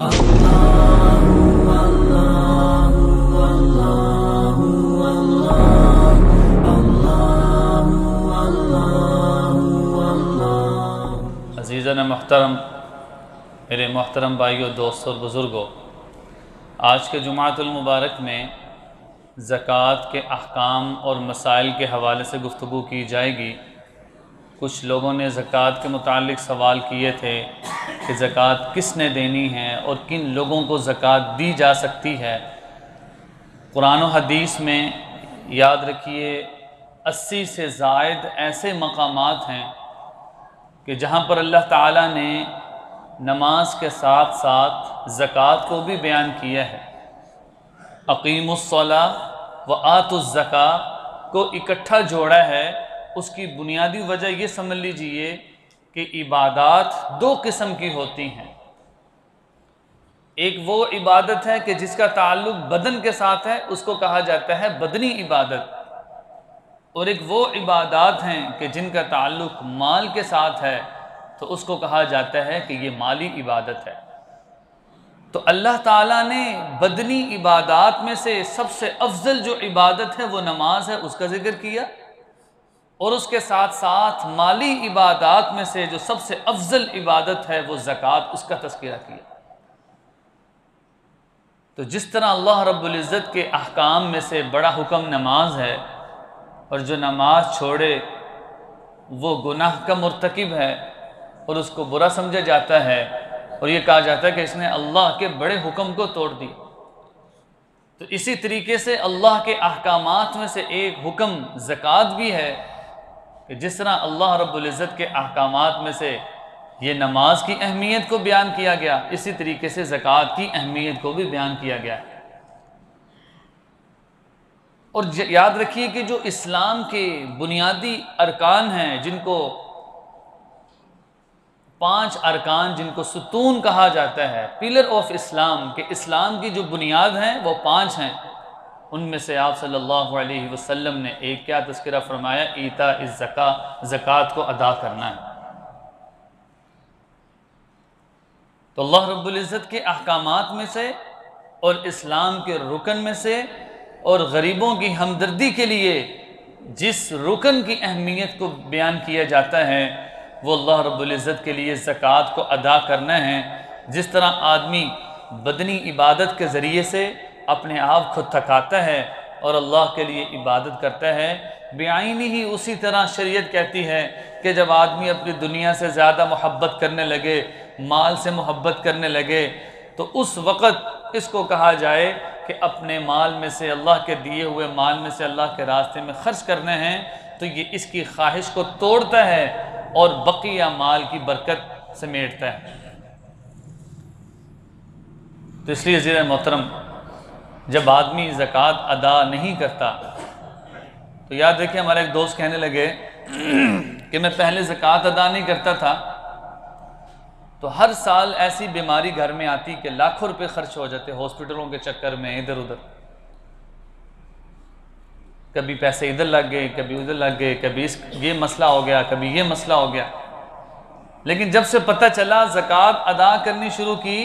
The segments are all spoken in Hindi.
अज़ीज़ान मोहतरम, मेरे मोहतरम भाइयों, दोस्तों और बुज़ुर्गों, आज के जुमाअतुल मुबारक में ज़कात के अहकाम और मसाइल के हवाले से गुफ्तगू की जाएगी। कुछ लोगों ने ज़कात के मुताल्लिक़ सवाल किए थे कि ज़कात किसने देनी है और किन लोगों को ज़कात दी जा सकती है। कुरान और हदीस में याद रखिए 80 से ज़ायद ऐसे मकामात हैं कि जहाँ पर अल्लाह ताला ने नमाज के साथ साथ ज़कात को भी बयान किया है। अक़ीमुस्सला व आतुज़्ज़का को इकट्ठा जोड़ा है। उसकी बुनियादी वजह ये समझ लीजिए कि इबादत दो किस्म की होती हैं। एक वो इबादत है कि जिसका ताल्लुक़ बदन के साथ है, उसको कहा जाता है बदनी इबादत, और एक वो इबादत हैं कि जिनका ताल्लुक़ माल के साथ है, तो उसको कहा जाता है कि ये माली इबादत है। तो अल्लाह ताला ने बदनी इबादत में से सबसे अफजल जो इबादत है वो नमाज है, उसका जिक्र किया, और उसके साथ साथ माली इबादत में से जो सबसे अफजल इबादत है वो ज़कात, उसका तज़किरा किया। तो जिस तरह अल्लाह रब्बुल इज़्ज़त के अहकाम में से बड़ा हुक्म नमाज है, और जो नमाज छोड़े वो गुनाह का मुर्तकिब है और उसको बुरा समझा जाता है, और ये कहा जाता है कि इसने अल्लाह के बड़े हुक्म को तोड़ दिया। तो इसी तरीके से अल्लाह के अहकामात में से एक हुक्म ज़कात भी है कि जिस तरह अल्लाह रब्बुल इज़्ज़त के अहकामात में से ये नमाज की अहमियत को बयान किया गया, इसी तरीके से ज़कात की अहमियत को भी बयान किया गया है। और याद रखिए कि जो इस्लाम के बुनियादी अरकान हैं, जिनको 5 अरकान, जिनको सुतून कहा जाता है, पिलर ऑफ इस्लाम, के इस्लाम की जो बुनियाद हैं वो 5 हैं। उनमें से आप सल्लल्लाहु अलैहि वसल्लम ने एक क्या तज़किरा फरमाया, ईता इज़ ज़का, ज़कात को अदा करना है। तो अल्लाह रब्बुल इज़्ज़त के अहकामात में से और इस्लाम के रुकन में से और गरीबों की हमदर्दी के लिए जिस रुकन की अहमियत को बयान किया जाता है वो अल्लाह रब्बुल इज़्ज़त के लिए ज़कात को अदा करना है। जिस तरह आदमी बदनी इबादत के ज़रिए से अपने आप को थकाता है और अल्लाह के लिए इबादत करता है, बेआइनी ही उसी तरह शरीयत कहती है कि जब आदमी अपनी दुनिया से ज़्यादा मोहब्बत करने लगे, माल से मोहब्बत करने लगे, तो उस वक़्त इसको कहा जाए कि अपने माल में से, अल्लाह के दिए हुए माल में से अल्लाह के रास्ते में ख़र्च करने हैं। तो ये इसकी ख्वाहिश को तोड़ता है और बकिया माल की बरकत समेटता है। तो इसलिए अज़ीज़ मोहतरम, जब आदमी ज़कात अदा नहीं करता, तो याद रखिए, हमारे एक दोस्त कहने लगे कि मैं पहले ज़कात अदा नहीं करता था, तो हर साल ऐसी बीमारी घर में आती कि लाखों रुपए खर्च हो जाते हॉस्पिटलों के चक्कर में, इधर उधर, कभी पैसे इधर लग गए, कभी उधर लग गए, कभी ये मसला हो गया, कभी ये मसला हो गया। लेकिन जब से पता चला, ज़कात अदा करनी शुरू की,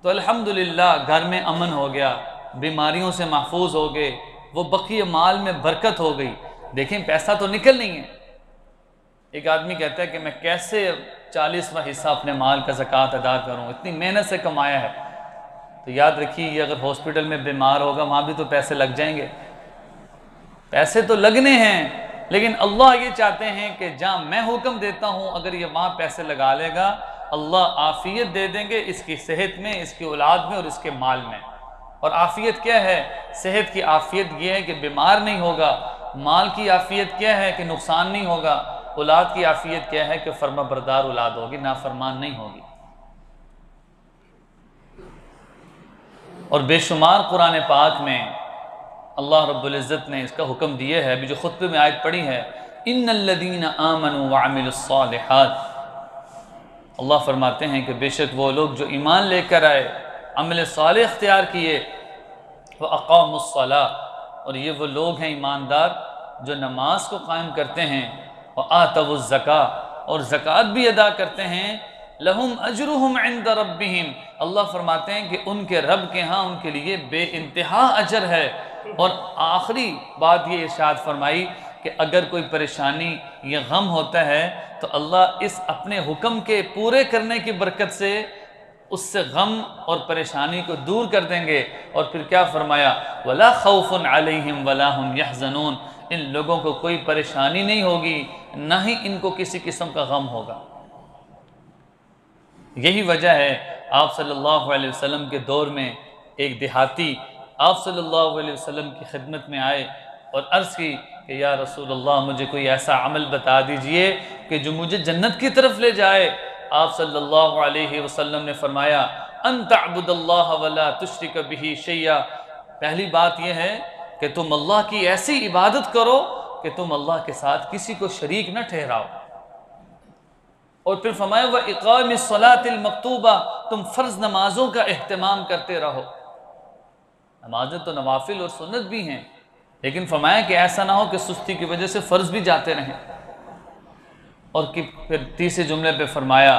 तो अल्हम्दुलिल्लाह घर में अमन हो गया, बीमारियों से महफूज हो गए, वो बकिया माल में बरकत हो गई। देखें, पैसा तो निकल नहीं है। एक आदमी कहता है कि मैं कैसे 40वां हिस्सा अपने माल का ज़कात अदा करूं, इतनी मेहनत से कमाया है। तो याद रखिए, ये अगर हॉस्पिटल में बीमार होगा, वहाँ भी तो पैसे लग जाएंगे। पैसे तो लगने हैं, लेकिन अल्लाह ये चाहते हैं कि जहाँ मैं हुक्म देता हूँ, अगर ये वहाँ पैसे लगा लेगा, अल्लाह आफ़ियत दे देंगे इसकी सेहत में, इसकी औलाद में और इसके माल में। और आफ़ियत क्या है? सेहत की आफ़ियत ये है कि बीमार नहीं होगा। माल की आफ़ियत क्या है? कि नुकसान नहीं होगा। औलाद की आफ़ियत क्या है? कि फर्माबरदार औलाद होगी, नाफरमान नहीं होगी। और बेशुमार कुरान पाक में अल्लाह रब्बुल इज़्ज़त ने इसका हुक्म दिया है। अभी जो खुतबे में आयत पढ़ी है, इन्नल्लज़ीना आमनू व अमिलुस्सालिहात, अल्लाह फरमाते हैं कि बेशक वो लोग जो ईमान लेकर आए, अमल सालेह इख्तियार किए, व अक़ामुस्सलाह, और ये वो लोग हैं ईमानदार जो नमाज को कायम करते हैं, व आतवुज़्ज़का, और ज़कात भी अदा करते हैं, लहुम अजरुहुम इंद रब्बिहिम, अल्लाह फरमाते हैं कि उनके रब के यहाँ उनके लिए बेइंतहा अजर है। और आखिरी बात ये इरशाद फरमाई कि अगर कोई परेशानी या गम होता है तो अल्लाह इस अपने हुक्म के पूरे करने की बरकत से उससे गम और परेशानी को दूर कर देंगे। और फिर क्या फरमाया, वला खौफुन अलैहिम वला हुम यहज़नून, इन लोगों को कोई परेशानी नहीं होगी, ना ही इनको किसी किस्म का गम होगा। यही वजह है आप सल्लल्लाहु अलैहि वसल्लम के दौर में एक देहाती आप सल्लल्लाहु अलैहि वसल्लम की खिदमत में आए और अर्ज़ की कि या रसूल अल्लाह, मुझे कोई ऐसा अमल बता दीजिए कि जो मुझे जन्नत की तरफ ले जाए। आप सल्लल्लाहु अलैहि वसल्लम ने फरमाया, अन तअबुदल्लाह वला तुश्रिक बिही शैया, पहली बात यह है कि तुम अल्लाह की ऐसी इबादत करो कि तुम अल्लाह के साथ किसी को शरीक न ठहराओ। और फिर फरमाया, व इक़ामिस सलातिल मक्तूबा, तुम फ़र्ज़ नमाजों का एहतमाम करते रहो। नमाजें तो नवाफिल और सुन्नत भी हैं, लेकिन फरमाया कि ऐसा ना हो कि सुस्ती की वजह से फ़र्ज़ भी जाते रहें। और कि फिर तीसरे जुमले पे फरमाया,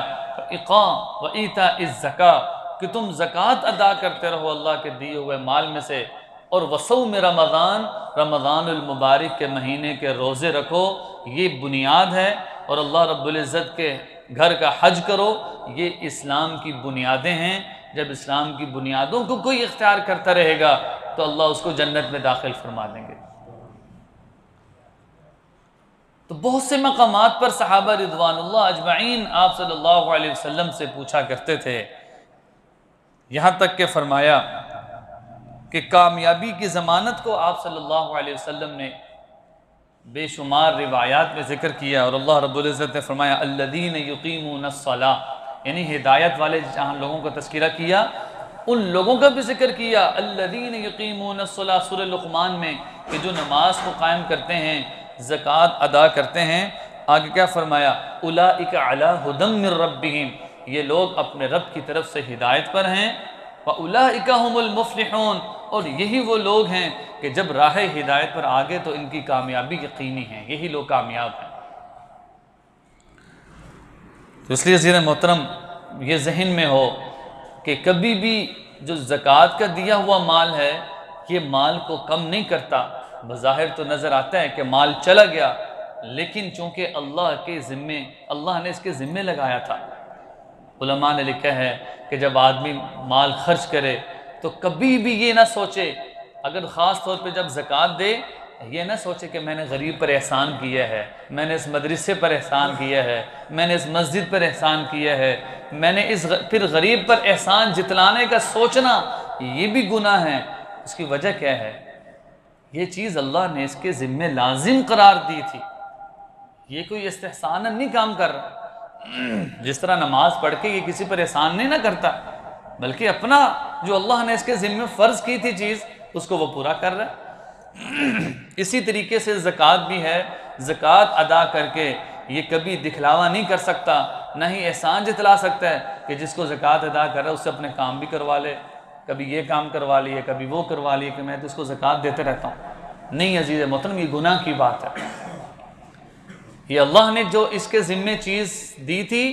इक़ाम व ईता इज़ ज़का, कि तुम ज़कात अदा करते रहो अल्लाह के दिए हुए माल में से। और वसौम रमज़ान, रमज़ानुल मुबारक के महीने के रोज़े रखो, ये बुनियाद है। और अल्लाह रब्बुल इज़्ज़त के घर का हज करो, ये इस्लाम की बुनियादें हैं। जब इस्लाम की बुनियादों को कोई इख्तियार करता रहेगा तो अल्लाह उसको जन्नत में दाखिल फरमा देंगे। तो बहुत से मकामात पर सहाबा रिदवानुल्लाह अजमईन आप सल्लल्लाहु अलैहि वसल्लम से पूछा करते थे, यहाँ तक के फरमाया कि कामयाबी की ज़मानत को आप सल्लल्लाहु अलैहि वसल्लम ने बेशुमार रिवायात में ज़िक्र किया। और अल्लाह रब्बुल इज़्ज़त ने फरमाया, अल्लज़ीन युक़ीमूनस्सलाह, यानी हिदायत वाले जहाँ लोगों का तज़किरा किया, उन लोगों का भी जिक्र किया। अल्लज़ीन युक़ीमूनस्सलाह सूरह लुक़मान में, कि जो नमाज को कायम करते हैं, ज़कात अदा करते हैं। आगे क्या फरमाया, उलाइका अला हुदम मिर रब्बिहिम, ये लोग अपने रब की तरफ से हिदायत पर हैं। व उलाइका हुमुल मुफ़्लिहून, और यही वो लोग हैं कि जब राह हिदायत पर आ गए तो इनकी कामयाबी यकीनी है, यही लोग कामयाब हैं। तो इसलिए ज़ीर मोहतरम ये जहन में हो कि कभी भी जो ज़कात का दिया हुआ माल है, ये माल को कम नहीं करता। बज़ाहिर तो नज़र आता है कि माल चला गया, लेकिन चूँकि अल्लाह के ज़िम्मे, अल्लाह ने इसके ज़िम्मे लगाया था। उलमा ने लिखा है कि जब आदमी माल खर्च करे तो कभी भी ये ना सोचे, अगर ख़ास तौर पे जब ज़कात दे, ये ना सोचे कि मैंने गरीब पर एहसान किया है, मैंने इस मदरसे पर एहसान किया है, मैंने इस मस्जिद पर एहसान किया है, मैंने फिर गरीब पर एहसान जितलाने का सोचना ये भी गुनाह है। इसकी वजह क्या है, ये चीज़ अल्लाह ने इसके ज़िम्मे लाजिम करार दी थी। ये कोई इस्तेहसान नहीं काम कर रहा, जिस तरह नमाज पढ़ के ये किसी पर एहसान नहीं ना करता, बल्कि अपना जो अल्लाह ने इसके ज़िम्मे फ़र्ज़ की थी चीज़, उसको वो पूरा कर रहा है। इसी तरीके से ज़कात भी है। ज़कात अदा करके ये कभी दिखलावा नहीं कर सकता, ना ही एहसान जितला सकता है कि जिसको ज़कात अदा कर रहा है उससे अपने काम भी करवा ले, कभी ये काम करवा लिए, कभी वो करवा लिए कि मैं तो इसको ज़कात देते रहता हूँ। नहीं अजीज़ मोहतरम, ये गुनाह की बात है। ये अल्लाह ने जो इसके ज़िम्मे चीज़ दी थी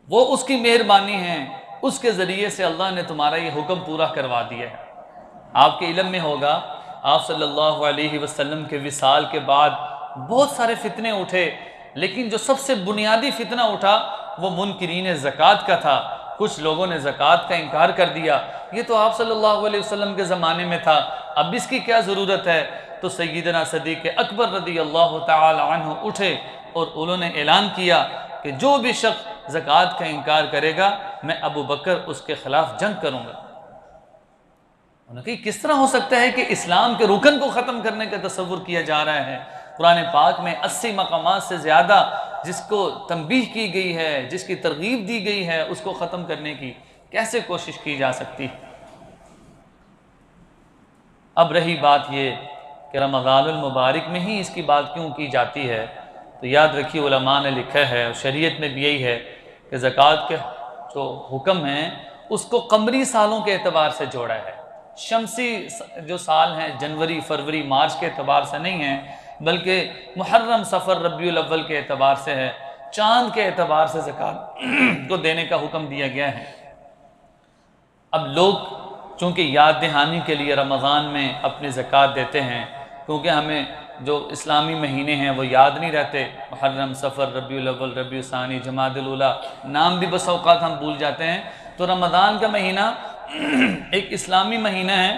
वो उसकी मेहरबानी है, उसके ज़रिए से अल्लाह ने तुम्हारा ये हुक्म पूरा करवा दिया है। आपके इल्म में होगा, आप सल्लल्लाहु अलैहि वसल्लम के विसाल के बाद बहुत सारे फितने उठे, लेकिन जो सबसे बुनियादी फितना उठा वो मुनकिरीन ज़कात का था। कुछ लोगों ने ज़कात का इनकार कर दिया, ये तो आप सल्लल्लाहु अलैहि वसल्लम के ज़माने में था, अब इसकी क्या ज़रूरत है। तो सय्यदना सदीक़ अकबर रज़ी अल्लाह तआला अन्हु उठे और उन्होंने ऐलान किया कि जो भी शख्स ज़कात का इनकार करेगा, मैं अबू बकर उसके ख़िलाफ़ जंग करूँगा। उन्होंने कहा किस तरह हो सकता है कि इस्लाम के रुकन को ख़त्म करने का तसव्वुर किया जा रहा है। कुरान पाक में 80 मकामात से ज़्यादा जिसको तंबीह की गई है, जिसकी तरगीब दी गई है, उसको ख़त्म करने की कैसे कोशिश की जा सकती है। अब रही बात ये कि रमज़ानुल मुबारक में ही इसकी बात क्यों की जाती है, तो याद रखिए उलमा ने लिखा है और शरीयत में भी यही है कि ज़कात के जो हुक्म हैं उसको कमरी सालों के एतबार से जोड़ा है। शमसी जो साल हैं जनवरी फरवरी मार्च के एतबार से नहीं है, बल्कि मुहर्रम सफ़र रबीउल अव्वल के एतबार से है। चांद के एतबार से ज़कात को देने का हुक्म दिया गया है। अब लोग चूँकि याद दहानी के लिए रमज़ान में अपनी ज़कात देते हैं, क्योंकि हमें जो इस्लामी महीने हैं वो याद नहीं रहते, मुहर्रम, सफ़र, रबीउल अव्वल, रबीउल सानी, जमादुल उला, नाम भी बस औक़ात हम भूल जाते हैं। तो रमज़ान का महीना एक इस्लामी महीना है,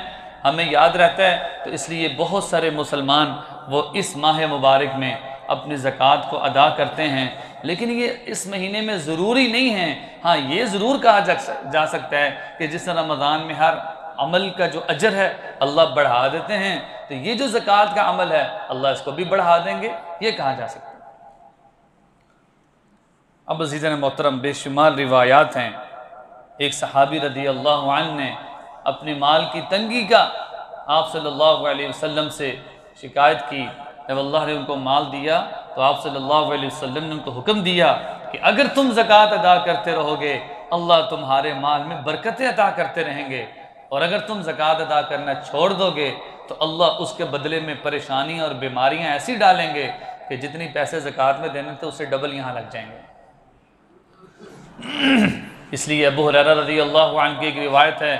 हमें याद रहता है, तो इसलिए बहुत सारे मुसलमान वो इस माह मुबारक में अपनी ज़कात को अदा करते हैं। लेकिन ये इस महीने में ज़रूरी नहीं है। हाँ, ये ज़रूर कहा जा सकता है कि जिस रमज़ान में हर अमल का जो अजर है अल्लाह बढ़ा देते हैं, तो ये जो ज़कात का अमल है अल्लाह इसको भी बढ़ा देंगे, ये कहा जा सकता है। अब अज़ीज़ान मोहतरम, बेशुमार रिवायात हैं। एक सहाबी रदी अल्लाह अन्हु ने अपनी माल की तंगी का आप सल्लल्लाहु अलैहि वसल्लम से शिकायत की। जब अल्लाह ने उनको माल दिया तो आप सल्लल्लाहु अलैहि वसल्लम ने उनको हुक्म दिया कि अगर तुम ज़कात अदा करते रहोगे अल्लाह तुम्हारे माल में बरकतें अदा करते रहेंगे, और अगर तुम ज़कात अदा करना छोड़ दोगे तो अल्लाह उसके बदले में परेशानी और बीमारियां ऐसी डालेंगे कि जितनी पैसे ज़कात में देने थे उससे डबल यहाँ लग जाएंगे। इसलिए अबू हुरैरा रज़ी अल्लाहु अन्हु की एक रिवायत है,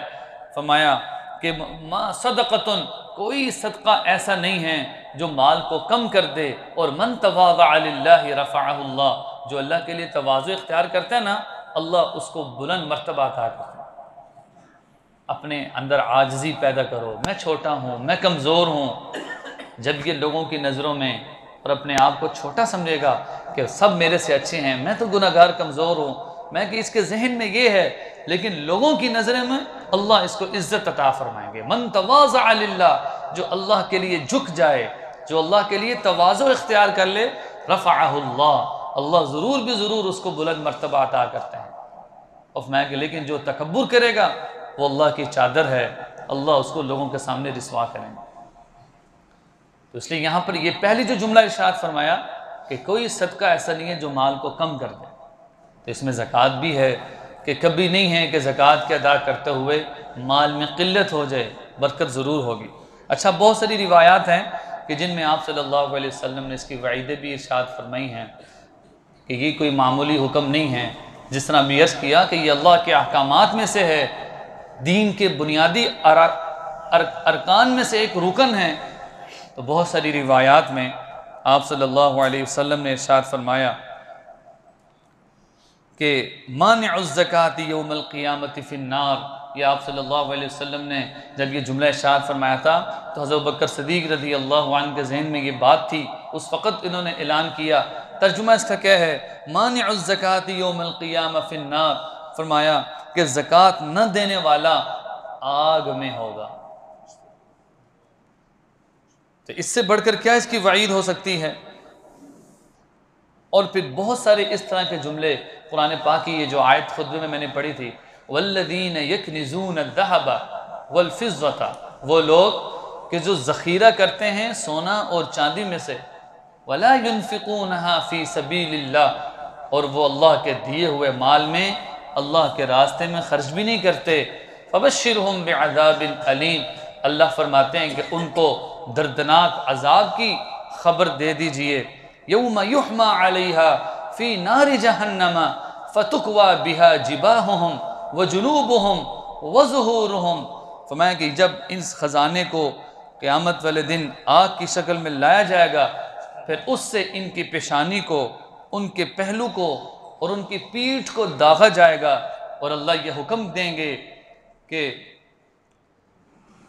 फरमाया कि मा सदक़तुन, कोई सदका ऐसा नहीं है जो माल को कम कर दे, और मन तवाज़अ लिल्लाहि रफ़अहुल्लाह, जो अल्लाह के लिए तवाज़ु इख्तियार करता है ना, अल्लाह उसको बुलंद मर्तबा अता करता है। अपने अंदर आजिज़ी पैदा करो, मैं छोटा हूँ, मैं कमज़ोर हूँ। जब ये लोगों की नज़रों में और अपने आप को छोटा समझेगा कि सब मेरे से अच्छे हैं, मैं तो गुनहगार कमज़ोर हूँ, मैं कि इसके जहन में ये है, लेकिन लोगों की नज़रों में अल्लाह इसको इज़्ज़त अता फरमाएंगे। मन तवाज़अ लिल्लाह, जो अल्लाह के लिए झुक जाए, जो अल्लाह के लिए तवाज़ु इख्तियार कर ले, रफ़अहुल्लाह, अल्लाह ज़रूर भी ज़रूर उसको बुलंद मर्तबा अता करते हैं। और मैं कि लेकिन जो तकब्बुर करेगा वो अल्लाह की चादर है, अल्लाह उसको लोगों के सामने रिसवा करेंगे। तो इसलिए यहाँ पर ये पहली जो जुमला इरशाद फरमाया कि कोई सदका ऐसा नहीं है जो माल को कम कर दे, तो इसमें ज़कात भी है कि कभी नहीं है कि ज़कात के अदा करते हुए माल में क़िल्लत हो जाए, बरकत ज़रूर होगी। अच्छा, बहुत सारी रिवायात हैं कि जिनमें आप सल्लल्लाहु अलैहि वसल्लम ने इसकी वईदें भी इरशाद फरमाई हैं कि ये कोई मामूली हुक्म नहीं है। जिस तरह अभी अर्ज़ किया कि ये अल्लाह के अहकामात में से है, दीन के बुनियादी अरकान में से एक रुकन है। तो बहुत सारी रिवायात में आप सल्लल्लाहु अलैहि वसल्लम ने इरशाद फरमाया कि मानिउज़ ज़काति यौमल क़ियामति फ़िन्नार। ये आप सल्लल्लाहु अलैहि वसल्लम ने जब ये जुमला इरशाद फरमाया था तो हज़रत अबू बकर सिद्दीक़ रज़ी अल्लाहु अन्हु के जहन में ये बात थी, उस वक़्त इन्होंने ऐलान किया। तर्जुमा इसका क्या है? मानिउज़ ज़काति यौमल क़ियामा फ़िन्नार, फरमाया कि ज़कात न देने वाला आग में होगा। तो इससे बढ़कर क्या इसकी वईद हो सकती है? और फिर बहुत सारे इस तरह के जुमले कुरान पाक की ये जो आयत खुतबे में मैंने पढ़ी थी, वल्लज़ीन यकनिज़ून अज़्ज़हब वल्फ़िज़्ज़ता, वो लोग कि जो ज़ख़ीरा करते हैं सोना और चांदी में से, वला युनफ़िक़ूनहा फ़ी सबीलिल्लाह, और वो अल्लाह के दिए हुए माल में अल्लाह के रास्ते में खर्च भी नहीं करते। फ़बश्शिरहुम बिअज़ाबिन अलीम, अल्लाह फरमाते हैं कि उनको दर्दनाक अजाब की खबर दे दीजिए। यौम युहमा अलैहा फ़ी नारि जहन्नम फ़तुक्वा बिहा जिबाहुहुम व जुनूबुहुम व ज़ुहूरुहुम। फरमाया कि जब इस ख़जाने को क़यामत वाले दिन आग की शक्ल में लाया जाएगा, फिर उससे इनकी पेशानी को, उनके पहलू को और उनकी पीठ को दागा जाएगा, और अल्लाह ये हुक्म देंगे कि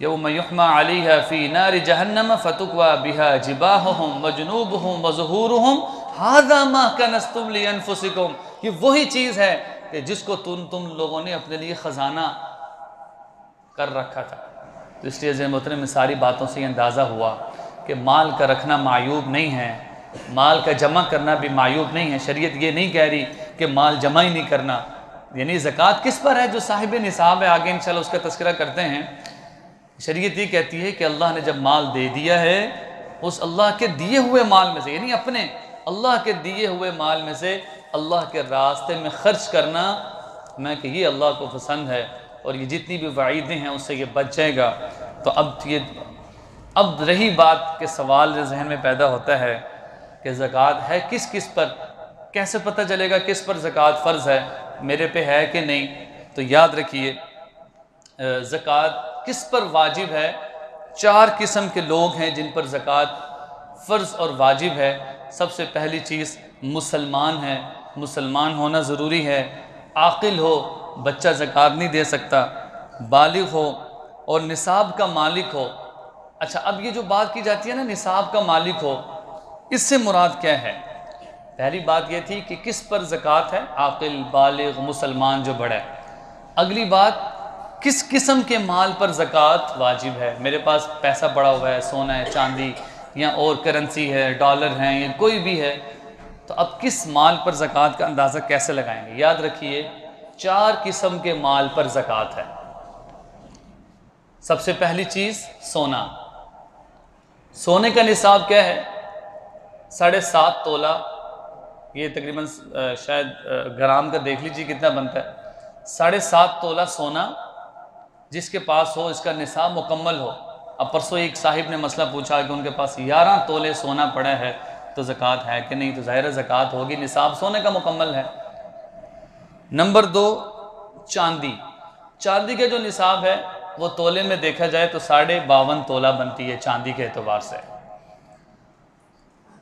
यौम युहमा अलैहा फ़ी नारि जहन्नम फ़तुक्वा बिहा जिबाहुहुम व जुनूबुहुम व ज़ुहूरुहुम हाज़ा मा कनज़्तुम लिअन्फ़ुसिकुम। ये वही चीज़ है कि जिसको तुम लोगों ने अपने लिए ख़जाना कर रखा था। तो इसलिए अज़ीज़ मोहतरम, में सारी बातों से ये अंदाज़ा हुआ कि माल का रखना मायूब नहीं है, माल का जमा करना भी मायूब नहीं है। शरीयत ये नहीं कह रही कि माल जमा ही नहीं करना। यानी ज़कात किस पर है? जो साहिब निसाब है, आगे इंशाल्लाह उसका तज़किरा करते हैं। शरीयत ये कहती है कि अल्लाह ने जब माल दे दिया है, उस अल्लाह के दिए हुए माल में से, यानी अपने अल्लाह के दिए हुए माल में से अल्लाह के रास्ते में ख़र्च करना, मैं कि ये अल्लाह को पसंद है, और ये जितनी भी वाइदें हैं उससे ये बच जाएगा। तो अब रही बात के सवाल जो जहन में पैदा होता है कि ज़कात है किस किस पर, कैसे पता चलेगा किस पर ज़कात फ़र्ज़ है, मेरे पे है कि नहीं? तो याद रखिए ज़कात किस पर वाजिब है। 4 किस्म के लोग हैं जिन पर ज़कात फ़र्ज़ और वाजिब है। सबसे पहली चीज़ मुसलमान है, मुसलमान होना ज़रूरी है, आकिल हो, बच्चा ज़कात नहीं दे सकता, बालिग हो और निसाब का मालिक हो। अच्छा, अब ये जो बात की जाती है ना निसाब का मालिक हो, इससे मुराद क्या है? पहली बात ये थी कि किस पर ज़कात है, आकिल, बालिग, मुसलमान जो बड़ा है। अगली बात, किस किस्म के माल पर ज़कात वाजिब है। मेरे पास पैसा पड़ा हुआ है, सोना है, चांदी या और करेंसी है, डॉलर हैं या कोई भी है, तो अब किस माल पर ज़कात का अंदाज़ा कैसे लगाएंगे? याद रखिए 4 किस्म के माल पर ज़कात है। सबसे पहली चीज़ सोना। सोने का निसाब क्या है? 7.5 तोला, ये तकरीबन शायद ग्राम का देख लीजिए कितना बनता है। 7.5 तोला सोना जिसके पास हो, इसका निसाब मुकम्मल हो। अब परसों एक साहिब ने मसला पूछा कि उनके पास 11 तोले सोना पड़ा है तो ज़कात है कि नहीं? तो ज़ाहिर ज़कात होगी, निसाब सोने का मुकम्मल है। नंबर 2, चांदी। चांदी का जो निसाब है वो तोले में देखा जाए तो 52.5 तोला बनती है चांदी के एतबार से।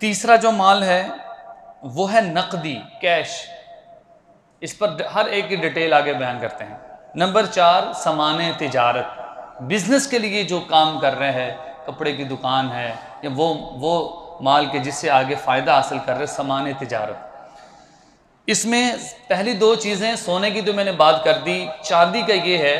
तीसरा जो माल है वो है नकदी, कैश। इस पर हर एक की डिटेल आगे बयान करते हैं। नंबर 4, सामान तिजारत, बिजनेस के लिए जो काम कर रहे हैं, कपड़े की दुकान है या वो माल के जिससे आगे फ़ायदा हासिल कर रहे, सामान तिजारत। इसमें पहली 2 चीज़ें सोने की तो मैंने बात कर दी। चांदी का ये है,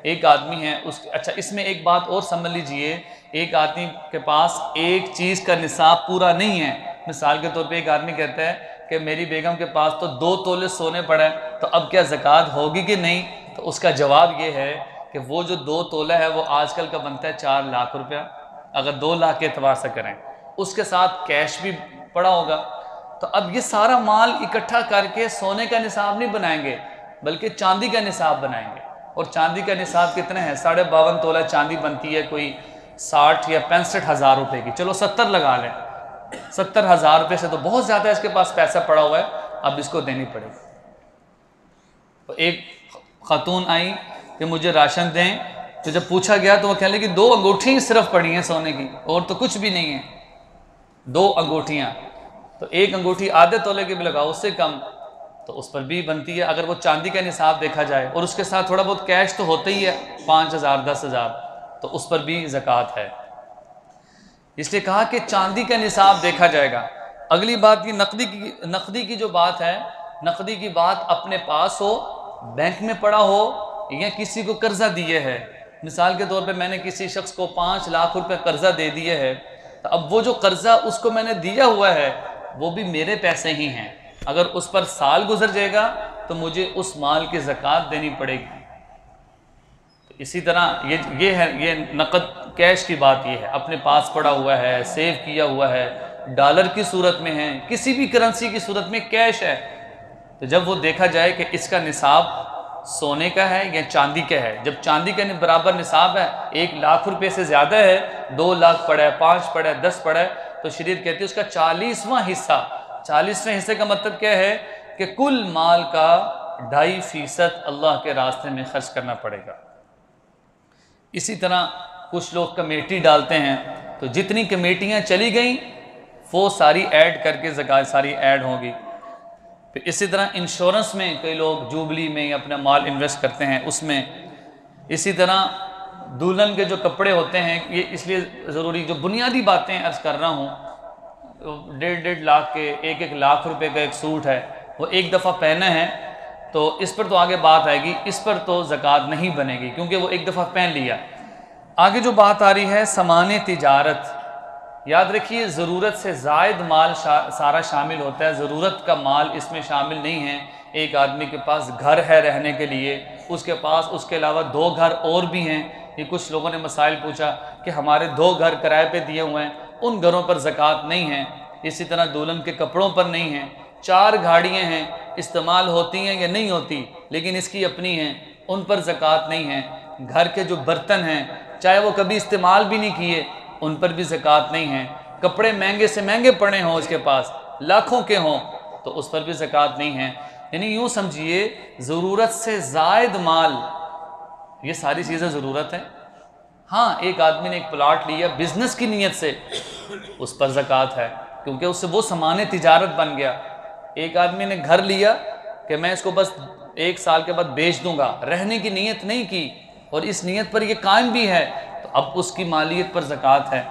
एक आदमी है उस, अच्छा इसमें एक बात और समझ लीजिए, एक आदमी के पास एक चीज़ का निसाब पूरा नहीं है। मिसाल के तौर पे एक आदमी कहता है कि मेरी बेगम के पास तो 2 तोले सोने पड़े हैं, तो अब क्या ज़कात होगी कि नहीं? तो उसका जवाब ये है कि वो जो 2 तोला है वो आजकल का बनता है 4 लाख रुपया, अगर 2 लाख के एतबार से करें। उसके साथ कैश भी पड़ा होगा। तो अब ये सारा माल इकट्ठा करके सोने का निसाब नहीं बनाएंगे बल्कि चांदी का निसाब बनाएंगे। और चांदी का निसाब कितने हैं? 52.5 तोला चांदी बनती है कोई 60 या 65 हज़ार रुपये की। चलो 70 लगा लें, 70 हज़ार रुपये से तो बहुत ज़्यादा इसके पास पैसा पड़ा हुआ है, अब इसको देनी पड़ेगी। तो एक खातून आई कि मुझे राशन दें, तो जब पूछा गया तो वो कह रही कि 2 अंगूठी सिर्फ पड़ी हैं सोने की और तो कुछ भी नहीं है। 2 अंगूठियाँ, तो एक अंगूठी आधे तोले की भी लगाओ, उससे कम, तो उस पर भी बनती है। अगर वो चांदी का निसाब देखा जाए और उसके साथ थोड़ा बहुत कैश तो होता ही है, 5,000 10,000, तो उस पर भी ज़कात है। इसलिए कहा कि चांदी का निसाब देखा जाएगा। अगली बात की नकदी की जो बात है, नकदी की बात अपने पास हो, बैंक में पड़ा हो या किसी को कर्जा दिए है। मिसाल के तौर पे मैंने किसी शख्स को 5 लाख रुपए कर्जा दे दिए है, तो अब वो जो कर्जा उसको मैंने दिया हुआ है वो भी मेरे पैसे ही हैं। अगर उस पर साल गुजर जाएगा तो मुझे उस माल की ज़कात देनी पड़ेगी। तो इसी तरह ये है, ये नकद कैश की बात ये है, अपने पास पड़ा हुआ है, सेव किया हुआ है, डॉलर की सूरत में है, किसी भी करेंसी की सूरत में कैश है। तो जब वो देखा जाए कि इसका निसाब सोने का है या चांदी का है, जब चांदी का बराबर निसाब है, 1 लाख रुपए से ज़्यादा है, 2 लाख पड़ा है, 5 पड़ा है, 10 पड़ा है, तो शरीयत कहती है उसका 40वां हिस्सा। 40वें हिस्से का मतलब क्या है कि कुल माल का 2.5% अल्लाह के रास्ते में खर्च करना पड़ेगा। इसी तरह कुछ लोग कमेटी डालते हैं, तो जितनी कमेटियाँ चली गई वो सारी ऐड करके ज़कात सारी ऐड होगी। फिर इसी तरह इंश्योरेंस में कई लोग जुबली में अपना माल इन्वेस्ट करते हैं उसमें। इसी तरह दुल्हन के जो कपड़े होते हैं, ये इसलिए ज़रूरी, जो बुनियादी बातें अर्ज़ कर रहा हूँ, 1.5 लाख के 1 लाख रुपए का एक सूट है, वो एक दफ़ा पहना है तो इस पर तो आगे बात आएगी, इस पर तो ज़कात नहीं बनेगी क्योंकि वो एक दफ़ा पहन लिया। आगे जो बात आ रही है सामान तिजारत, याद रखिए ज़रूरत से ज़ायद माल सारा शामिल होता है, ज़रूरत का माल इसमें शामिल नहीं है। एक आदमी के पास घर है रहने के लिए, उसके पास उसके अलावा 2 घर और भी हैं। ये कुछ लोगों ने मसाइल पूछा कि हमारे 2 घर किराए पे दिए हुए हैं, उन घरों पर ज़कात नहीं है। इसी तरह दुल्हन के कपड़ों पर नहीं है। 4 गाड़ियाँ हैं, इस्तेमाल होती हैं या नहीं होती लेकिन इसकी अपनी हैं, उन पर ज़कात नहीं है। घर के जो बर्तन हैं चाहे वो कभी इस्तेमाल भी नहीं किए, उन पर भी ज़कात नहीं है। कपड़े महंगे से महंगे पड़े हों, उसके पास लाखों के हों, तो उस पर भी ज़कात नहीं है। यानी यूँ समझिए ज़रूरत से ज़ायद माल, ये सारी चीज़ें ज़रूरत है। हाँ, एक आदमी ने एक प्लाट लिया बिज़नेस की नीयत से, उस पर ज़कात है क्योंकि उससे वो सामान तिजारत बन गया। एक आदमी ने घर लिया कि मैं इसको बस 1 साल के बाद बेच दूंगा, रहने की नीयत नहीं की और इस नीयत पर ये कायम भी है, तो अब उसकी मालियत पर ज़कात है।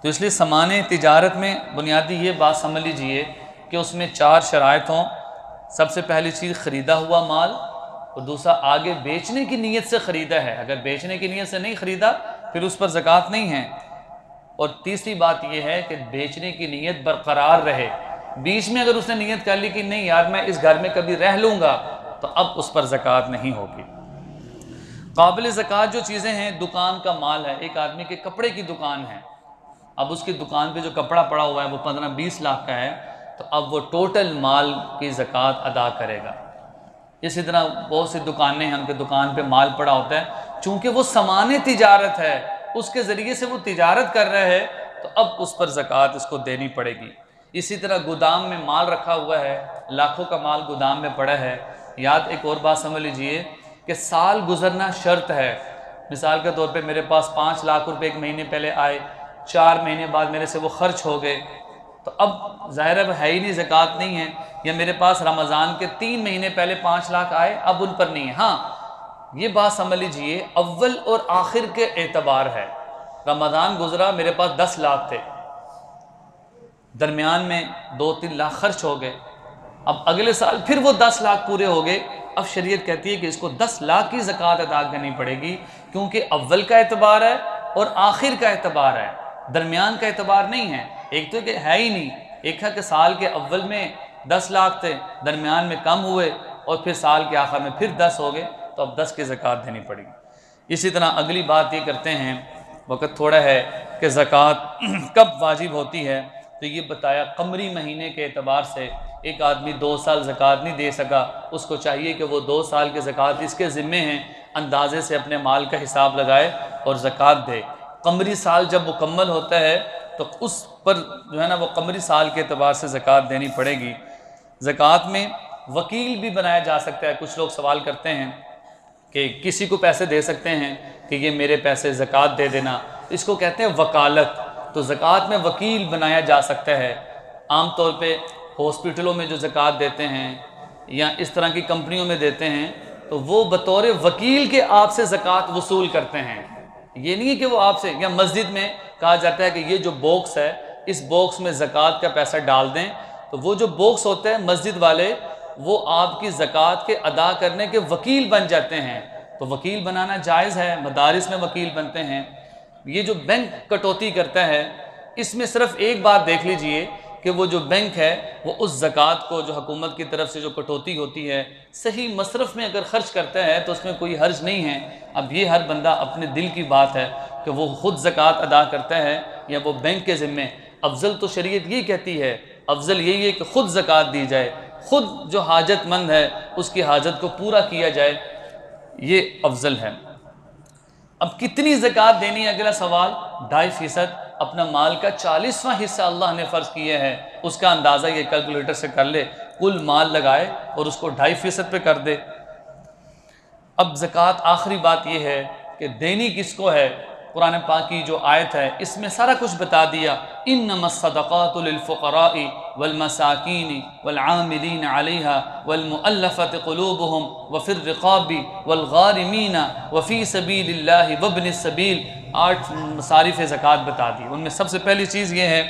तो इसलिए सामान तिजारत में बुनियादी ये बात समझ लीजिए कि उसमें 4 शराइत हों। सबसे पहली चीज़ ख़रीदा हुआ माल, और दूसरा आगे बेचने की नीयत से ख़रीदा है, अगर बेचने की नीयत से नहीं ख़रीदा फिर उस पर ज़कात नहीं है। और तीसरी बात यह है कि बेचने की नीयत बरकरार रहे। बीच में अगर उसने नीयत कर ली कि नहीं यार मैं इस घर में कभी रह लूँगा, तो अब उस पर ज़कात नहीं होगी। काबिल ज़कात जो चीज़ें हैं, दुकान का माल है, एक आदमी के कपड़े की दुकान है, अब उसकी दुकान पे जो कपड़ा पड़ा हुआ है वो 15-20 लाख का है, तो अब वो टोटल माल की ज़कात अदा करेगा। इसी तरह बहुत सी दुकानें हैं, उनके दुकान पे माल पड़ा होता है, चूँकि वो सामान तिजारत है, उसके ज़रिए से वो तिजारत कर रहे हैं, तो अब उस पर ज़कात इसको देनी पड़ेगी। इसी तरह गोदाम में माल रखा हुआ है, लाखों का माल गोदाम में पड़ा है। याद एक और बात समझ लीजिए कि साल गुजरना शर्त है। मिसाल के तौर पे मेरे पास 5 लाख रुपए एक महीने पहले आए, 4 महीने बाद मेरे से वो खर्च हो गए, तो अब ज़ाहिर है ही नहीं, ज़कात नहीं है। या मेरे पास रमज़ान के 3 महीने पहले 5 लाख आए, अब उन पर नहीं है। हाँ, ये बात समझ लीजिए अव्वल और आखिर के एतबार है। रमज़ान गुजरा, मेरे पास 10 लाख थे, दरमियान में 2-3 लाख खर्च हो गए, अब अगले साल फिर वो 10 लाख पूरे हो गए। अब शरीयत कहती है कि इसको 10 लाख की ज़कात अदा करनी पड़ेगी, क्योंकि अव्वल का एतबार है और आखिर का एतबार है, दरमियान का एतबार नहीं है। एक तो कि है ही नहीं, एक है कि साल के अव्वल में 10 लाख थे, दरमियान में कम हुए और फिर साल के आखिर में फिर 10 हो गए, तो अब 10 की ज़कात देनी पड़ेगी। इसी तरह अगली बात ये करते हैं, वक़्त थोड़ा है, कि ज़कात कब वाजिब होती है। तो ये बताया कमरी महीने के एतबार से एक आदमी 2 साल ज़कात नहीं दे सका, उसको चाहिए कि वो 2 साल की ज़कात इसके ज़िम्मे हैं, अंदाजे से अपने माल का हिसाब लगाए और ज़कात दे। कमरी साल जब मुकम्मल होता है तो उस पर जो है ना वो कमरी साल के एतबार से ज़कात देनी पड़ेगी। ज़कात में वकील भी बनाया जा सकता है। कुछ लोग सवाल करते हैं कि किसी को पैसे दे सकते हैं कि ये मेरे पैसे ज़कात दे देना, इसको कहते हैं वकालत। तो ज़कात में वकील बनाया जा सकता है। आम तौर पे हॉस्पिटलों में जो ज़कात देते हैं या इस तरह की कंपनियों में देते हैं, तो वो बतौर वकील के आपसे ज़कात वसूल करते हैं। ये नहीं है कि वो आपसे, या मस्जिद में कहा जाता है कि ये जो बॉक्स है, इस बॉक्स में ज़कात का पैसा डाल दें, तो वो जो बॉक्स होते हैं मस्जिद वाले, वो आपकी ज़कात के अदा करने के वकील बन जाते हैं। तो वकील बनाना जायज़ है, मदारिस में वकील बनते हैं। ये जो बैंक कटौती करता है, इसमें सिर्फ एक बात देख लीजिए कि वो जो बैंक है वो उस ज़कात को जो हुकूमत की तरफ से जो कटौती होती है सही मसरफ़ में अगर ख़र्च करता है तो उसमें कोई हर्ज नहीं है। अब ये हर बंदा अपने दिल की बात है कि वो ख़ुद ज़कात अदा करता है या वो बैंक के ज़िम्मे। अफजल तो शरीयत ये कहती है, अफजल यही है कि ख़ुद ज़कात दी जाए, ख़ुद जो हाजतमंद है उसकी हाजत को पूरा किया जाए, ये अफजल है। अब कितनी ज़कात देनी है, अगला सवाल। 2.5% अपना माल का 40वां हिस्सा अल्लाह ने फ़र्ज़ किया है, उसका अंदाज़ा ये कैलकुलेटर से कर ले, कुल माल लगाए और उसको 2.5% पे कर दे। अब ज़कात आखिरी बात यह है कि देनी किसको है। कुरान पाक की जो आयत है इसमें सारा कुछ बता दिया। इन्नमस्सदक़ातु लिलफ़ुक़राइ वलमसाकीनि वलआमिलीन अलैहा वलमुअल्लफ़ति क़ुलूबुहुम वफ़िर रिक़ाबि वलग़ारिमीन वफ़ी सबीलिल्लाहि वब्निस सबील। 8 मसारिफ़ ज़कात बता दी। उनमें सबसे पहली चीज़ ये है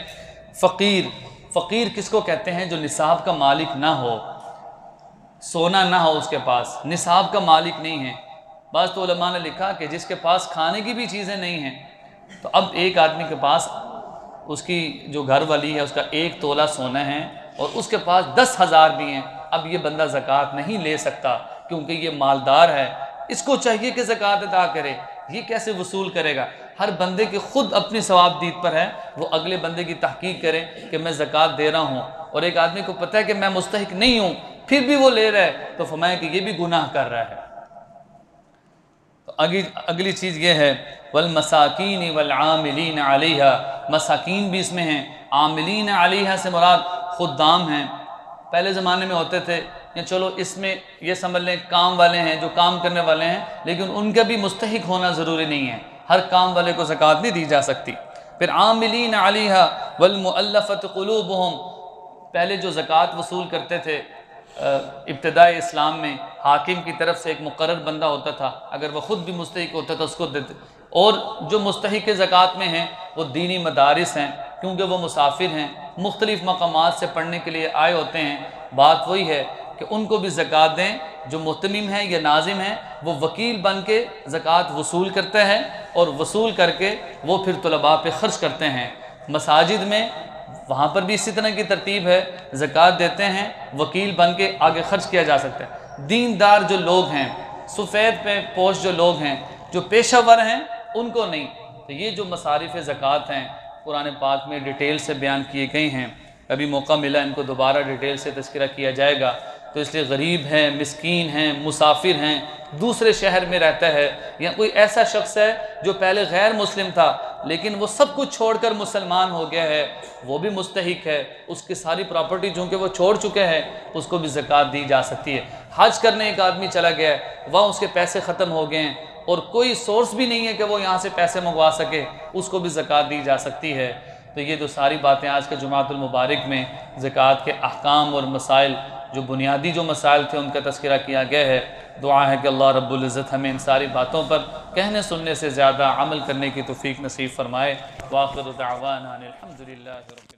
फ़कीर। फ़कीर किसको कहते हैं? जो निसाब का मालिक ना हो, सोना ना हो उसके पास, निसाब का मालिक नहीं है। बाज़ तो उलमा ने लिखा कि जिसके पास खाने की भी चीज़ें नहीं हैं। तो अब एक आदमी के पास, उसकी जो घर वाली है उसका 1 तोला सोना है और उसके पास 10,000 भी हैं। अब ये बंदा ज़कात नहीं ले सकता क्योंकि ये मालदार है, इसको चाहिए कि ज़कात अदा करे। ये कैसे वसूल करेगा? हर बंदे की ख़ुद अपनी सवाबदीद पर है, वो अगले बंदे की तहकीक करे कि मैं ज़कात दे रहा हूँ, और एक आदमी को पता है कि मैं मुस्तहिक नहीं हूँ फिर भी वो ले रहा है, तो फरमाया कि ये भी गुनाह कर रहा है। तो अगली चीज़ ये है वल मसाकीन वल आमिलीन अलैहा। मसाकीन भी इसमें हैं। आमिलीन अलैहा से मुराद खुद्दाम हैं, पहले ज़माने में होते थे, या चलो इसमें ये समझ लें काम वाले हैं जो काम करने वाले हैं, लेकिन उनका भी मुस्तहिक होना ज़रूरी नहीं है, हर काम वाले को ज़कात नहीं दी जा सकती। फिर आमिलीन अलैहा वल मुअल्लफ़त क़ुलूबुहुम, पहले जो ज़कात वसूल करते थे इब्तिदाई इस्लाम में हाकिम की तरफ से एक मुकर्रर बंदा होता था, अगर वह ख़ुद भी मुस्तहिक होता था उसको देते। और जो मुस्तहिक ज़कात में हैं वो दीनी मदारिस हैं, क्योंकि वो मुसाफिर हैं, मुख्तलिफ़ मकामात से पढ़ने के लिए आए होते हैं। बात वही है कि उनको भी ज़कात दें। जो मुहतमिम हैं या नाजिम हैं वो वकील बन के ज़कात वसूल करते हैं और वसूल करके वो फिर तलबा पे ख़र्च करते हैं। मसाजिद में वहाँ पर भी इसी तरह की तरतीब है, ज़कात देते हैं, वकील बन के आगे ख़र्च किया जा सकता है। दीनदार जो लोग हैं, सफ़ेद पे पोश जो लोग हैं, जो पेशावर हैं, उनको नहीं। तो ये जो मसारिफ़ ज़कात हैं कुरान पाक में डिटेल से बयान किए गए हैं। कभी मौका मिला इनको दोबारा डिटेल से तज़किरा किया जाएगा। तो इसलिए गरीब हैं, मिस्कीन हैं, मुसाफिर हैं, दूसरे शहर में रहता है, या कोई ऐसा शख्स है जो पहले गैर मुस्लिम था लेकिन वो सब कुछ छोड़कर मुसलमान हो गया है, वो भी मुस्तहिक है। उसकी सारी प्रॉपर्टी चूँकि वो छोड़ चुके हैं, उसको भी ज़कात दी जा सकती है। हज करने एक आदमी चला गया है, वह उसके पैसे ख़त्म हो गए हैं और कोई सोर्स भी नहीं है कि वो यहाँ से पैसे मंगवा सके, उसको भी ज़कात दी जा सकती है। तो ये जो सारी बातें आज के जुमातुल मुबारक में ज़कात के अहकाम और मसाइल, जो बुनियादी जो मसाइल थे उनका तज़किरा किया गया है। दुआ है कि अल्लाह रब्बुल इज़्ज़त हमें इन सारी बातों पर कहने सुनने से ज़्यादा अमल करने की तौफ़ीक़ नसीब फ़रमाए। वाखिरु दावाना अनिल हम्दुलिल्लाहि।